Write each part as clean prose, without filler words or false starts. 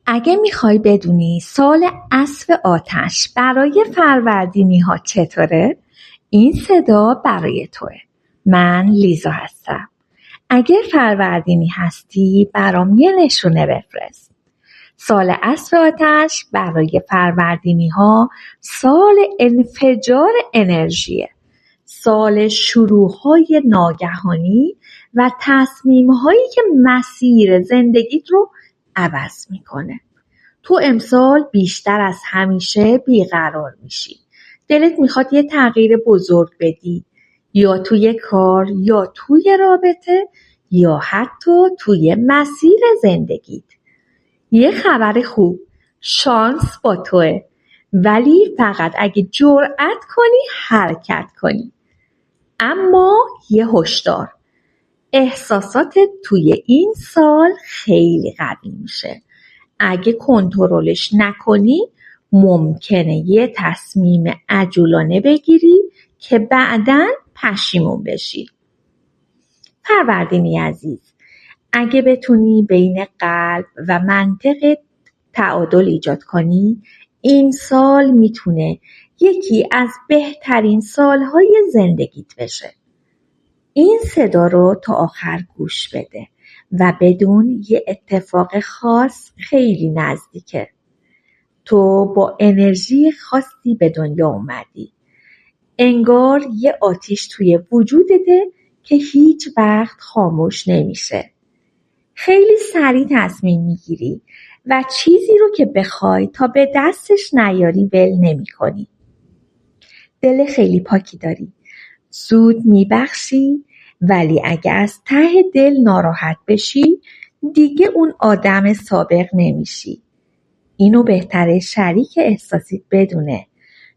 اگه میخوای بدونی سال اسب آتش برای فروردینی ها چطوره؟ این صدا برای توه. من لیزا هستم. اگه فروردینی هستی برام یه نشونه بفرست. سال اسب آتش برای فروردینی ها سال انفجار انرژیه. سال شروع‌های ناگهانی و تصمیم‌هایی که مسیر زندگیت رو عوض میکنه. تو امسال بیشتر از همیشه بیقرار میشی. دلت میخواد یه تغییر بزرگ بدی، یا توی کار، یا توی رابطه، یا حتی توی مسیر زندگیت. یه خبر خوب، شانس با توه، ولی فقط اگه جرأت کنی حرکت کنی. اما یه هشدار، احساساتت توی این سال خیلی قوی میشه. اگه کنترلش نکنی ممکنه یه تصمیم عجولانه بگیری که بعداً پشیمون بشی. فروردینی عزیز، اگه بتونی بین قلب و منطق تعادل ایجاد کنی، این سال میتونه یکی از بهترین سالهای زندگیت بشه. این صدا رو تا آخر گوش بده و بدون یه اتفاق خاص خیلی نزدیکه. تو با انرژی خاصی به دنیا اومدی. انگار یه آتیش توی وجودته که هیچ وقت خاموش نمیشه. خیلی سریع تصمیم میگیری و چیزی رو که بخوای تا به دستش نیاری ول نمی کنی. دل خیلی پاکی داری. زود میبخشی، ولی اگه از ته دل ناراحت بشی دیگه اون آدم سابق نمیشی. اینو بهتره شریک احساسیت بدونه،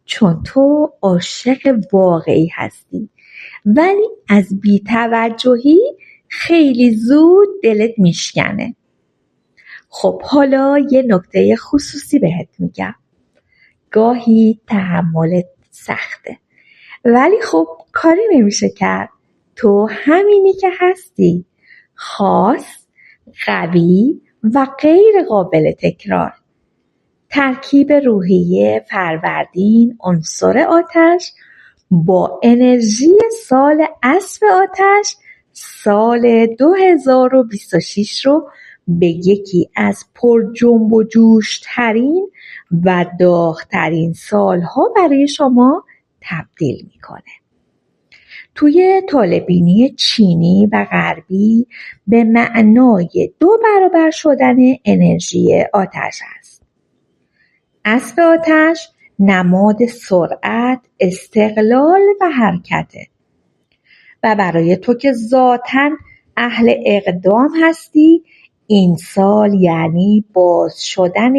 چون تو عاشق واقعی هستی، ولی از بی‌توجهی خیلی زود دلت میشکنه. خب حالا یه نکته خصوصی بهت میگم. گاهی تحملت سخته، ولی خب کاری نمیشه کرد. تو همینی که هستی، خاص، قوی و غیر قابل تکرار. ترکیب روحیه فروردین عنصر آتش با انرژی سال اسب آتش سال 2026 رو به یکی از پر جنب و جوش ترین و داغ‌ترین سالها برای شما تبدیل میکنه. توی طالع‌بینی چینی و غربی به معنای 2 برابر شدن انرژی آتش است. اسب آتش نماد سرعت، استقلال و حرکته و برای تو که ذاتاً اهل اقدام هستی، این سال یعنی باز شدن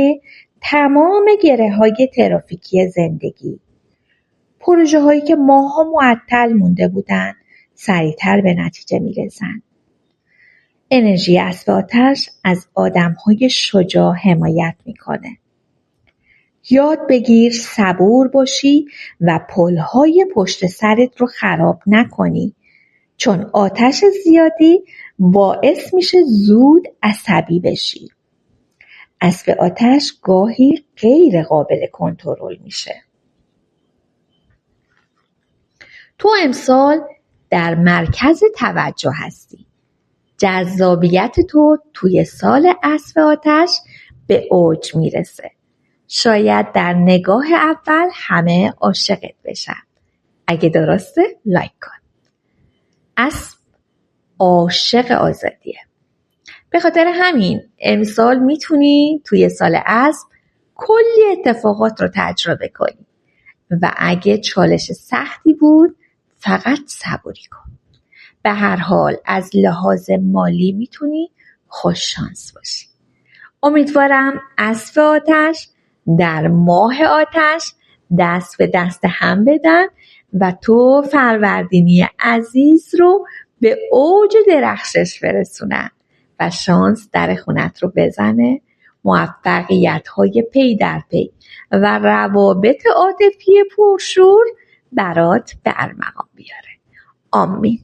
تمام گره‌های ترافیکی زندگی. پروژه هایی که ماها معطل مونده بودن سریعتر به نتیجه میرسن. انرژی اسب آتش از آدم های شجاع حمایت میکنه. یاد بگیر صبور باشی و پلهای پشت سرت رو خراب نکنی، چون آتش زیادی باعث میشه زود عصبی بشی. اسب آتش گاهی غیر قابل کنترل میشه. تو امسال در مرکز توجه هستی. جذابیت تو توی سال اسب آتش به اوج میرسه. شاید در نگاه اول همه عاشقت بشن. اگه درسته لایک کن. اسب عاشق آزادیه. به خاطر همین امسال میتونی توی سال اسب کلی اتفاقات رو تجربه کنی و اگه چالش سختی بود فقط صبوری کن. به هر حال از لحاظ مالی میتونی خوش شانس باشی. امیدوارم اسب آتش در ماه آتش دست به دست هم بدن و تو فروردینی عزیز رو به اوج درخشش برسونن و شانس در خونت رو بزنه، موفقیت های پی در پی و روابط عاطفی پرشور برات به ارمغان بیاره. آمین.